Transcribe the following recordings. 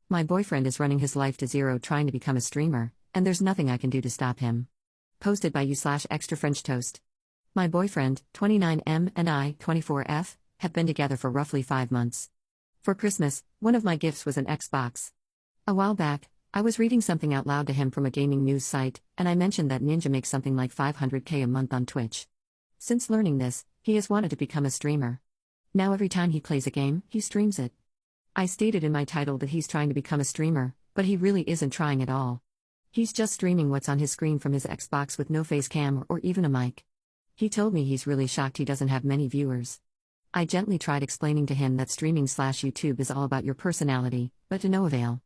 My boyfriend is running his life to zero trying to become a streamer, and there's nothing I can do to stop him. Posted by you/extra French toast. My boyfriend, 29M, and I, 24F, have been together for roughly 5 months. For Christmas, one of my gifts was an Xbox. A while back, I was reading something out loud to him from a gaming news site, and I mentioned that Ninja makes something like $500K a month on Twitch. Since learning this, he has wanted to become a streamer. Now every time he plays a game, he streams it. I stated in my title that he's trying to become a streamer, but he really isn't trying at all. He's just streaming what's on his screen from his Xbox with no face cam or even a mic. He told me he's really shocked he doesn't have many viewers. I gently tried explaining to him that streaming/YouTube is all about your personality, but to no avail.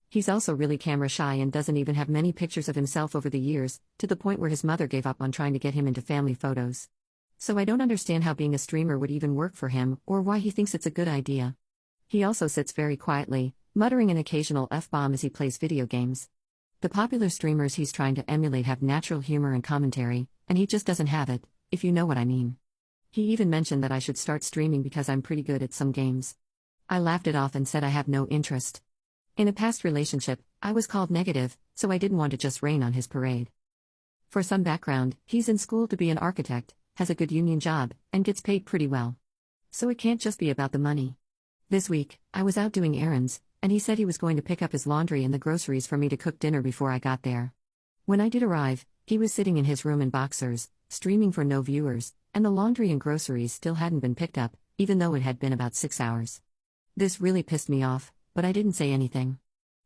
He's also really camera shy and doesn't even have many pictures of himself over the years, to the point where his mother gave up on trying to get him into family photos. So I don't understand how being a streamer would even work for him, or why he thinks it's a good idea. He also sits very quietly, muttering an occasional F-bomb as he plays video games. The popular streamers he's trying to emulate have natural humor and commentary, and he just doesn't have it, if you know what I mean. He even mentioned that I should start streaming because I'm pretty good at some games. I laughed it off and said I have no interest. In a past relationship, I was called negative, so I didn't want to just rain on his parade. For some background, he's in school to be an architect, has a good union job, and gets paid pretty well. So it can't just be about the money. This week, I was out doing errands, and he said he was going to pick up his laundry and the groceries for me to cook dinner before I got there. When I did arrive, he was sitting in his room in boxers, streaming for no viewers, and the laundry and groceries still hadn't been picked up, even though it had been about 6 hours. This really pissed me off, but I didn't say anything.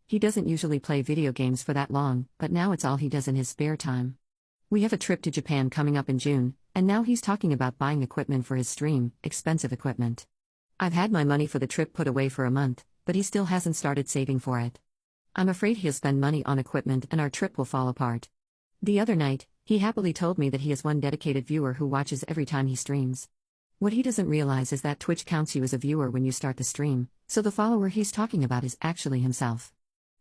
He doesn't usually play video games for that long, but now it's all he does in his spare time. We have a trip to Japan coming up in June, and now he's talking about buying equipment for his stream, expensive equipment. I've had my money for the trip put away for a month, but he still hasn't started saving for it. I'm afraid he'll spend money on equipment and our trip will fall apart. The other night, he happily told me that he has one dedicated viewer who watches every time he streams. What he doesn't realize is that Twitch counts you as a viewer when you start the stream, so the follower he's talking about is actually himself.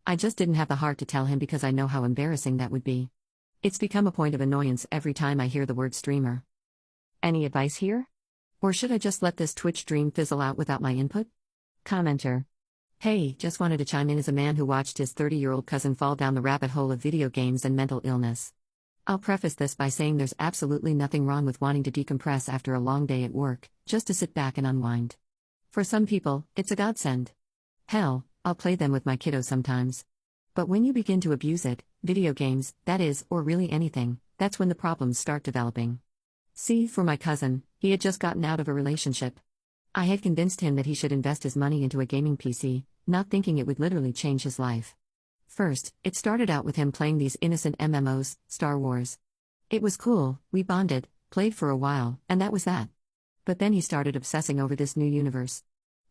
I just didn't have the heart to tell him because I know how embarrassing that would be. It's become a point of annoyance every time I hear the word streamer. Any advice here? Or should I just let this Twitch dream fizzle out without my input? Commenter. Hey, just wanted to chime in as a man who watched his 30-year-old cousin fall down the rabbit hole of video games and mental illness. I'll preface this by saying there's absolutely nothing wrong with wanting to decompress after a long day at work, just to sit back and unwind. For some people, it's a godsend. Hell, I'll play them with my kiddos sometimes. But when you begin to abuse it, video games, that is, or really anything, that's when the problems start developing. See, for my cousin, he had just gotten out of a relationship. I had convinced him that he should invest his money into a gaming PC, not thinking it would literally change his life. First, it started out with him playing these innocent MMOs, Star Wars. It was cool, we bonded, played for a while, and that was that. But then he started obsessing over this new universe.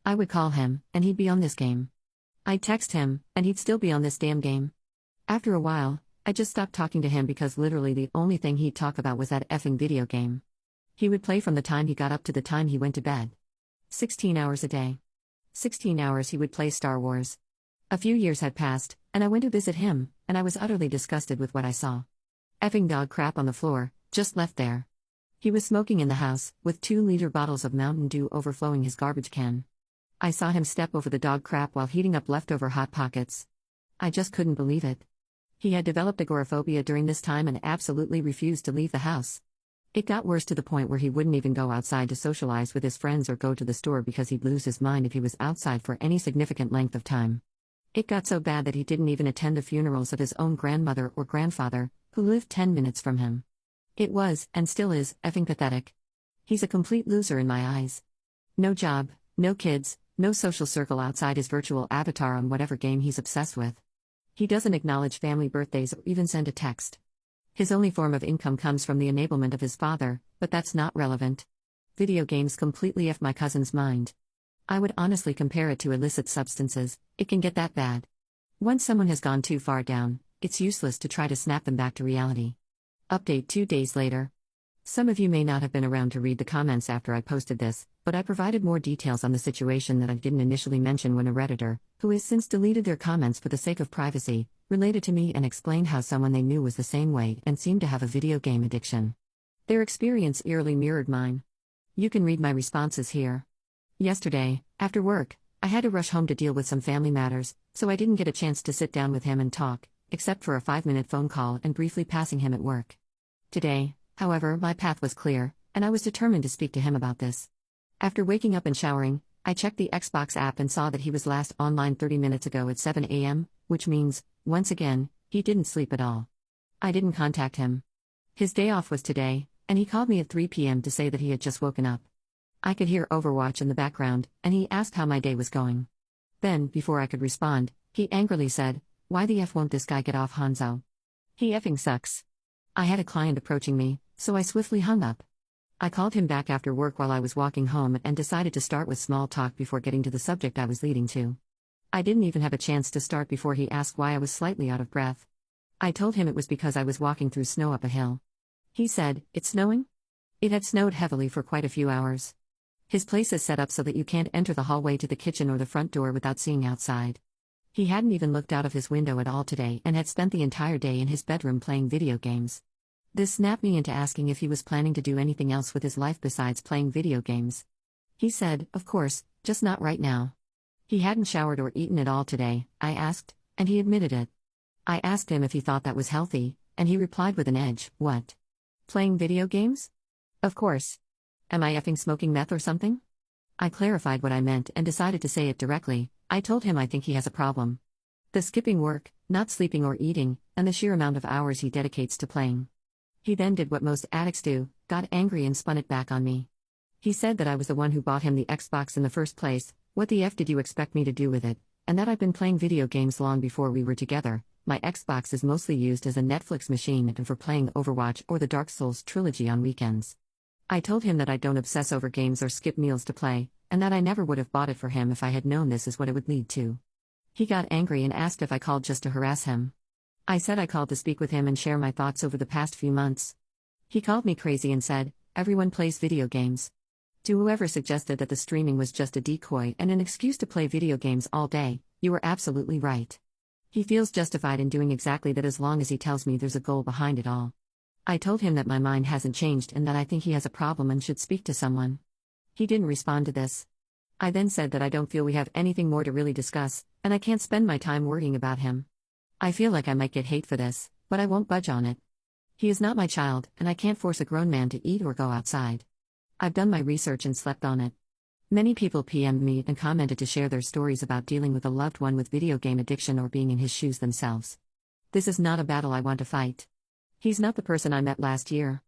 I would call him, and he'd be on this game. I'd text him, and he'd still be on this damn game. After a while, I just stopped talking to him because literally the only thing he'd talk about was that effing video game. He would play from the time he got up to the time he went to bed. 16 hours a day. 16 hours he would play Star Wars. A few years had passed, and I went to visit him, and I was utterly disgusted with what I saw. Effing dog crap on the floor, just left there. He was smoking in the house, with 2-liter bottles of Mountain Dew overflowing his garbage can. I saw him step over the dog crap while heating up leftover Hot Pockets. I just couldn't believe it. He had developed agoraphobia during this time and absolutely refused to leave the house. It got worse to the point where he wouldn't even go outside to socialize with his friends or go to the store because he'd lose his mind if he was outside for any significant length of time. It got so bad that he didn't even attend the funerals of his own grandmother or grandfather, who lived 10 minutes from him. It was, and still is, effing pathetic. He's a complete loser in my eyes. No job, no kids, no social circle outside his virtual avatar on whatever game he's obsessed with. He doesn't acknowledge family birthdays or even send a text. His only form of income comes from the enablement of his father, but that's not relevant. Video games completely F my cousin's mind. I would honestly compare it to illicit substances, it can get that bad. Once someone has gone too far down, it's useless to try to snap them back to reality. Update 2 days later. Some of you may not have been around to read the comments after I posted this, but I provided more details on the situation that I didn't initially mention when a Redditor, who has since deleted their comments for the sake of privacy, related to me and explained how someone they knew was the same way and seemed to have a video game addiction. Their experience eerily mirrored mine. You can read my responses here. Yesterday, after work, I had to rush home to deal with some family matters, so I didn't get a chance to sit down with him and talk, except for a 5-minute phone call and briefly passing him at work. Today, however, my path was clear, and I was determined to speak to him about this. After waking up and showering, I checked the Xbox app and saw that he was last online 30 minutes ago at 7 a.m., which means, once again, he didn't sleep at all. I didn't contact him. His day off was today, and he called me at 3 p.m. to say that he had just woken up. I could hear Overwatch in the background, and he asked how my day was going. Then, before I could respond, he angrily said, "Why the F won't this guy get off, Hanzo? He effing sucks." I had a client approaching me, so I swiftly hung up. I called him back after work while I was walking home and decided to start with small talk before getting to the subject I was leading to. I didn't even have a chance to start before he asked why I was slightly out of breath. I told him it was because I was walking through snow up a hill. He said, "It's snowing?" It had snowed heavily for quite a few hours. His place is set up so that you can't enter the hallway to the kitchen or the front door without seeing outside. He hadn't even looked out of his window at all today and had spent the entire day in his bedroom playing video games. This snapped me into asking if he was planning to do anything else with his life besides playing video games. He said, "Of course, just not right now." He hadn't showered or eaten at all today, I asked, and he admitted it. I asked him if he thought that was healthy, and he replied with an edge, "What? Playing video games? Of course. Am I effing smoking meth or something?" I clarified what I meant and decided to say it directly. I told him I think he has a problem. The skipping work, not sleeping or eating, and the sheer amount of hours he dedicates to playing. He then did what most addicts do, got angry and spun it back on me. He said that I was the one who bought him the Xbox in the first place, what the F did you expect me to do with it, and that I've been playing video games long before we were together. My Xbox is mostly used as a Netflix machine and for playing Overwatch or the Dark Souls trilogy on weekends. I told him that I don't obsess over games or skip meals to play, and that I never would have bought it for him if I had known this is what it would lead to. He got angry and asked if I called just to harass him. I said I called to speak with him and share my thoughts over the past few months. He called me crazy and said, "Everyone plays video games." To whoever suggested that the streaming was just a decoy and an excuse to play video games all day, you were absolutely right. He feels justified in doing exactly that as long as he tells me there's a goal behind it all. I told him that my mind hasn't changed and that I think he has a problem and should speak to someone. He didn't respond to this. I then said that I don't feel we have anything more to really discuss, and I can't spend my time worrying about him. I feel like I might get hate for this, but I won't budge on it. He is not my child, and I can't force a grown man to eat or go outside. I've done my research and slept on it. Many people PM'd me and commented to share their stories about dealing with a loved one with video game addiction or being in his shoes themselves. This is not a battle I want to fight. He's not the person I met last year.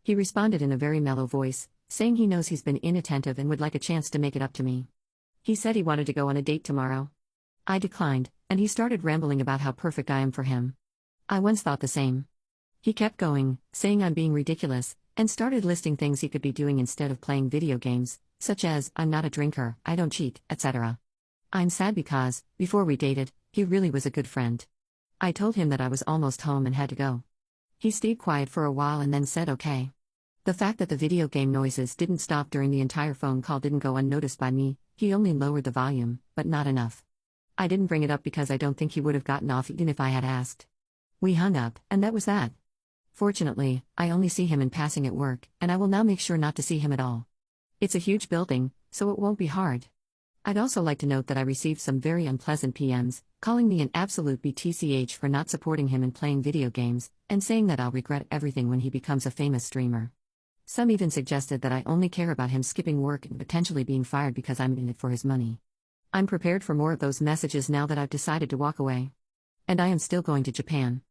He responded in a very mellow voice, saying he knows he's been inattentive and would like a chance to make it up to me. He said he wanted to go on a date tomorrow. I declined, and he started rambling about how perfect I am for him. I once thought the same. He kept going, saying I'm being ridiculous, and started listing things he could be doing instead of playing video games, such as, "I'm not a drinker, I don't cheat," etc. I'm sad because, before we dated, he really was a good friend. I told him that I was almost home and had to go. He stayed quiet for a while and then said okay. The fact that the video game noises didn't stop during the entire phone call didn't go unnoticed by me. He only lowered the volume, but not enough. I didn't bring it up because I don't think he would have gotten off even if I had asked. We hung up, and that was that. Fortunately, I only see him in passing at work, and I will now make sure not to see him at all. It's a huge building, so it won't be hard. I'd also like to note that I received some very unpleasant PMs, calling me an absolute BTCH for not supporting him in playing video games, and saying that I'll regret everything when he becomes a famous streamer. Some even suggested that I only care about him skipping work and potentially being fired because I'm in it for his money. I'm prepared for more of those messages now that I've decided to walk away. And I am still going to Japan.